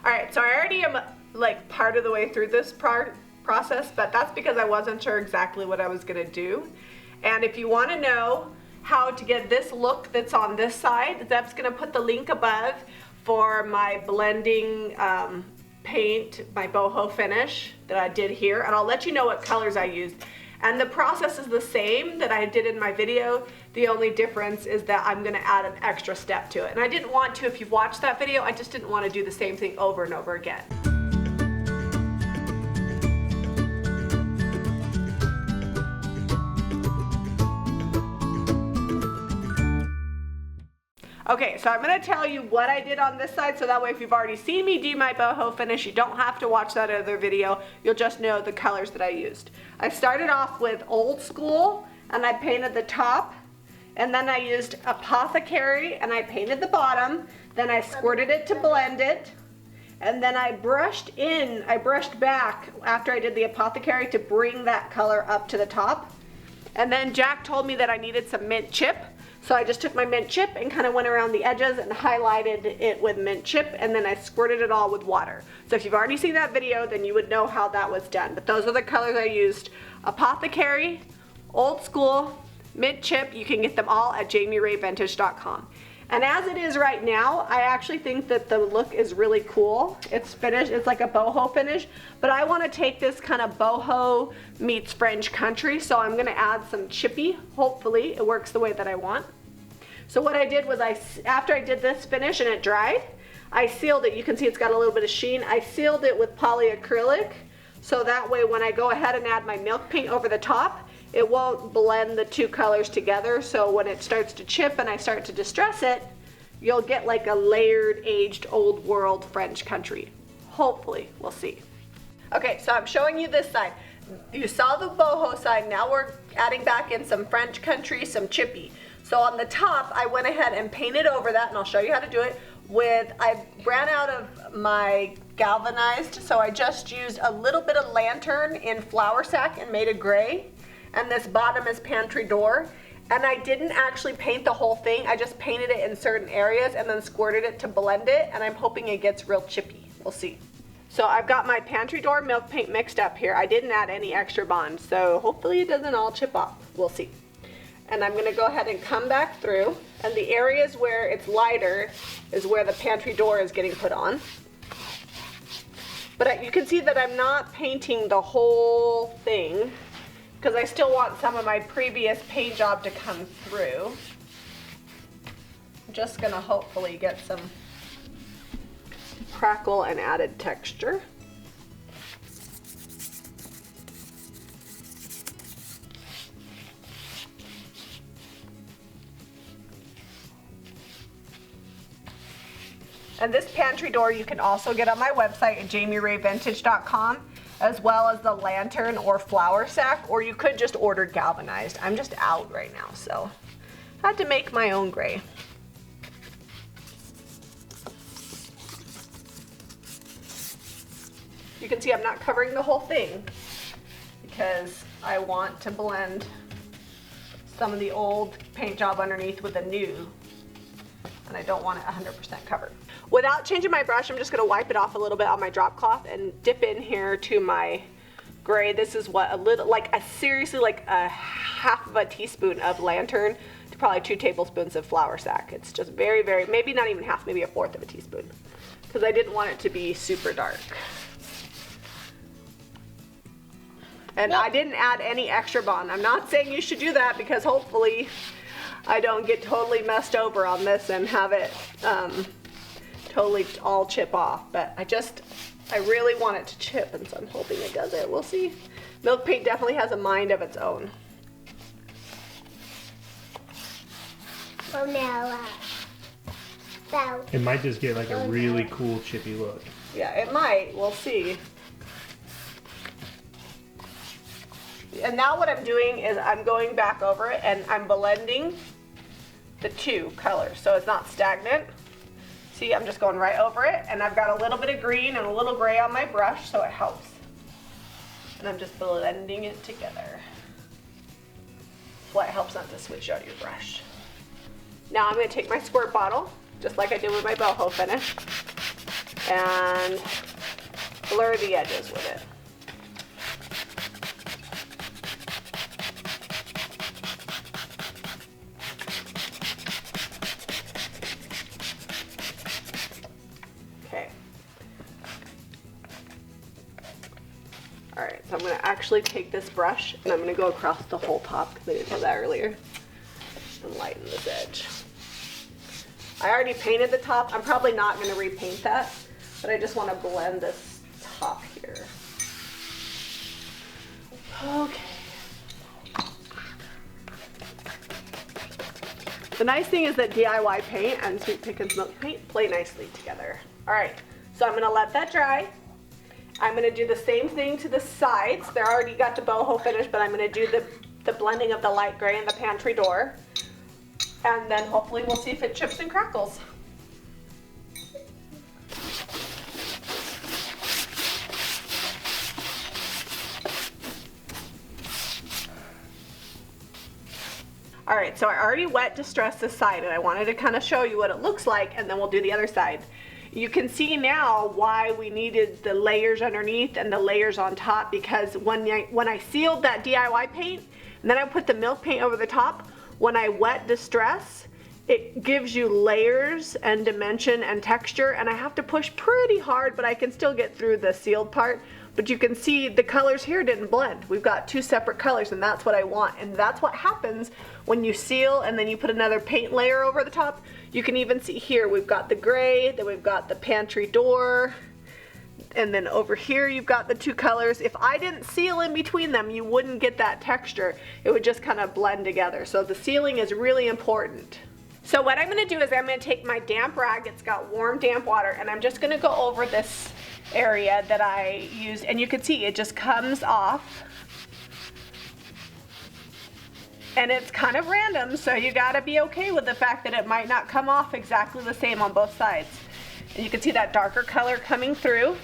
All right, so I already am like part of the way through this process, but that's because I wasn't sure exactly what I was gonna do. And if you wanna know how to get this look that's on this side, Zeb's gonna put the link above for my blending paint, my boho finish that I did here, and I'll let you know what colors I used. And the process is the same that I did in my video. The only difference is that I'm gonna add an extra step to it. And I didn't want to, if you've watched that video, I just didn't want to do the same thing over and over again. Okay, so I'm gonna tell you what I did on this side, so that way if you've already seen me do my boho finish, you don't have to watch that other video. You'll just know the colors that I used. I started off with Old School, and I painted the top, and then I used Apothecary, and I painted the bottom. Then I squirted it to blend it, and then I brushed back after I did the Apothecary to bring that color up to the top. And then Jack told me that I needed some mint chip. So I just took my mint chip and kind of went around the edges and highlighted it with mint chip, and then I squirted it all with water. So if you've already seen that video, then you would know how that was done. But those are the colors I used: Apothecary, Old School, mint chip. You can get them all at JamiRayVintage.com. And as it is right now, I actually think that the look is really cool. It's finished, it's like a boho finish, but I want to take this kind of boho meets French country, so I'm going to add some chippy. Hopefully it works the way that I want. So what I did was, after I did this finish and it dried, I sealed it. You can see it's got a little bit of sheen. I sealed it with polyacrylic, so that way when I go ahead and add my milk paint over the top, it won't blend the two colors together. So when it starts to chip and I start to distress it, you'll get like a layered, aged, old world French country. Hopefully, we'll see. Okay, so I'm showing you this side. You saw the boho side, now we're adding back in some French country, some chippy. So on the top, I went ahead and painted over that, and I'll show you how to do it I ran out of my galvanized, so I just used a little bit of lantern in flour sack and made a gray. And this bottom is pantry door. And I didn't actually paint the whole thing. I just painted it in certain areas and then squirted it to blend it. And I'm hoping it gets real chippy. We'll see. So I've got my pantry door milk paint mixed up here. I didn't add any extra bond, so hopefully it doesn't all chip off. We'll see. And I'm gonna go ahead and come back through. And the areas where it's lighter is where the pantry door is getting put on. But you can see that I'm not painting the whole thing, because I still want some of my previous paint job to come through. I'm just gonna hopefully get some crackle and added texture. And this pantry door you can also get on my website at JamiRayVintage.com, as well as the lantern or flour sack, or you could just order galvanized. I'm just out right now, so I had to make my own gray. You can see I'm not covering the whole thing because I want to blend some of the old paint job underneath with the new, and I don't want it 100% covered. Without changing my brush, I'm just gonna wipe it off a little bit on my drop cloth and dip in here to my gray. This is what seriously like a half of a teaspoon of lantern to probably 2 tablespoons of flour sack. It's just very, very, maybe not even half, maybe 1/4 of a teaspoon, because I didn't want it to be super dark. And I didn't add any extra bond. I'm not saying you should do that, because hopefully I don't get totally messed over on this and have it totally all chip off, but I really want it to chip, and so I'm hoping it does it. We'll see. Milk paint definitely has a mind of its own. It might just get like a really cool chippy look. Yeah, it might. We'll see. And now what I'm doing is I'm going back over it and I'm blending the two colors so it's not stagnant. See, I'm just going right over it, and I've got a little bit of green and a little gray on my brush, so it helps. And I'm just blending it together. That's why it helps not to switch out your brush. Now I'm going to take my squirt bottle, just like I did with my boho finish, and blur the edges with it. Okay. Alright, so I'm going to actually take this brush and I'm going to go across the whole top because I didn't do that earlier and lighten this edge. I already painted the top. I'm probably not going to repaint that, but I just want to blend this top here. Okay. The nice thing is that DIY paint and Sweet Pickins milk paint play nicely together. Alright, so I'm going to let that dry. I'm going to do the same thing to the sides. They're already got the boho finish, but I'm going to do the blending of the light gray in the pantry door. And then hopefully we'll see if it chips and crackles. Alright, so I already wet distressed this side and I wanted to kind of show you what it looks like and then we'll do the other side. You can see now why we needed the layers underneath and the layers on top, because when I sealed that DIY paint and then I put the milk paint over the top, when I wet distress, it gives you layers and dimension and texture, and I have to push pretty hard, but I can still get through the sealed part. But you can see the colors here didn't blend. We've got two separate colors and that's what I want. And that's what happens when you seal and then you put another paint layer over the top. You can even see here we've got the gray, then we've got the pantry door, and then over here you've got the two colors. If I didn't seal in between them, you wouldn't get that texture. It would just kind of blend together. So the sealing is really important. So what I'm going to do is I'm going to take my damp rag, it's got warm damp water, and I'm just going to go over this area that I used, and you can see it just comes off. And it's kind of random, so you got to be okay with the fact that it might not come off exactly the same on both sides. And you can see that darker color coming through.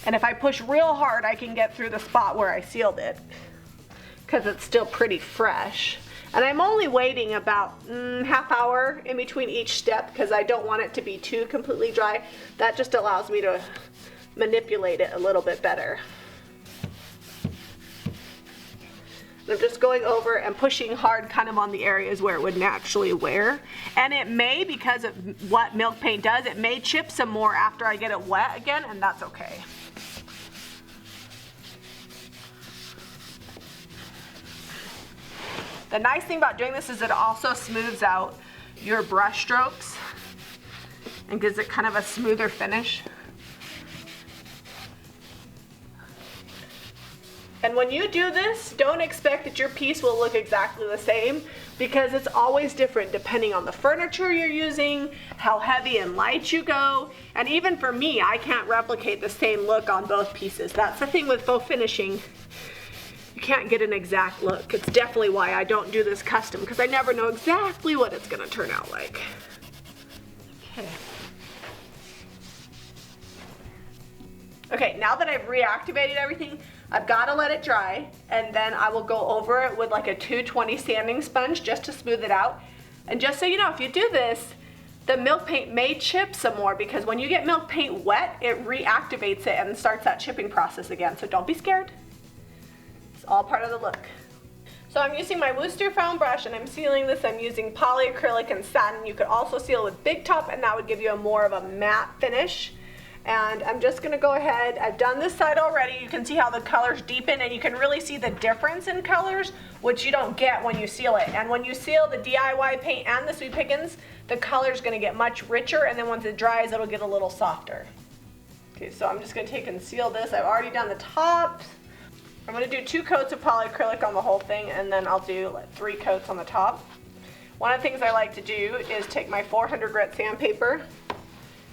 And if I push real hard, I can get through the spot where I sealed it, because it's still pretty fresh. And I'm only waiting about half hour in between each step because I don't want it to be too completely dry. That just allows me to manipulate it a little bit better. I'm just going over and pushing hard kind of on the areas where it would naturally wear. And it may, because of what milk paint does, it may chip some more after I get it wet again, and that's okay. The nice thing about doing this is it also smooths out your brush strokes and gives it kind of a smoother finish. And when you do this, don't expect that your piece will look exactly the same, because it's always different depending on the furniture you're using, how heavy and light you go, and even for me, I can't replicate the same look on both pieces. That's the thing with faux finishing. You can't get an exact look. It's definitely why I don't do this custom, because I never know exactly what it's going to turn out like. Okay. Okay, now that I've reactivated everything, I've got to let it dry, and then I will go over it with like a 220 sanding sponge just to smooth it out. And just so you know, if you do this, the milk paint may chip some more, because when you get milk paint wet, it reactivates it and starts that chipping process again. So don't be scared. It's all part of the look. So I'm using my Worcester foam brush and I'm sealing this. I'm using polyacrylic and satin. You could also seal with Big Top and that would give you a more of a matte finish. And I'm just going to go ahead, I've done this side already. You can see how the colors deepen and you can really see the difference in colors, which you don't get when you seal it. And when you seal the DIY paint and the Sweet Pickins, the color's going to get much richer, and then once it dries, it'll get a little softer. Okay, so I'm just going to take and seal this. I've already done the tops. I'm going to do 2 coats of polyacrylic on the whole thing, and then I'll do like 3 coats on the top. One of the things I like to do is take my 400 grit sandpaper,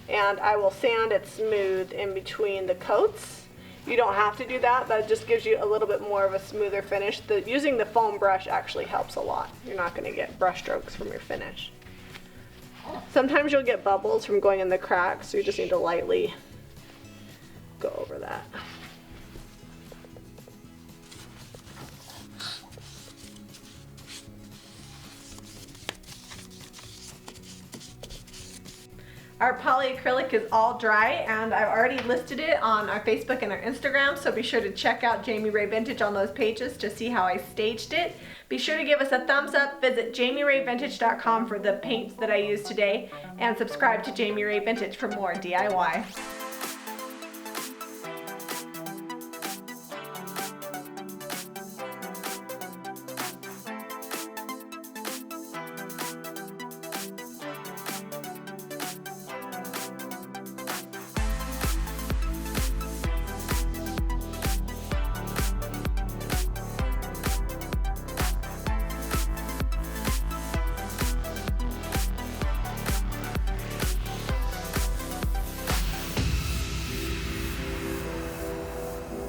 and I will sand it smooth in between the coats. You don't have to do that. That just gives you a little bit more of a smoother finish. Using the foam brush actually helps a lot. You're not going to get brush strokes from your finish. Sometimes you'll get bubbles from going in the cracks, so you just need to lightly go over that. Our polyacrylic is all dry, and I've already listed it on our Facebook and our Instagram, so be sure to check out Jami Ray Vintage on those pages to see how I staged it. Be sure to give us a thumbs up, visit jamirayvintage.com for the paints that I used today, and subscribe to Jami Ray Vintage for more DIY.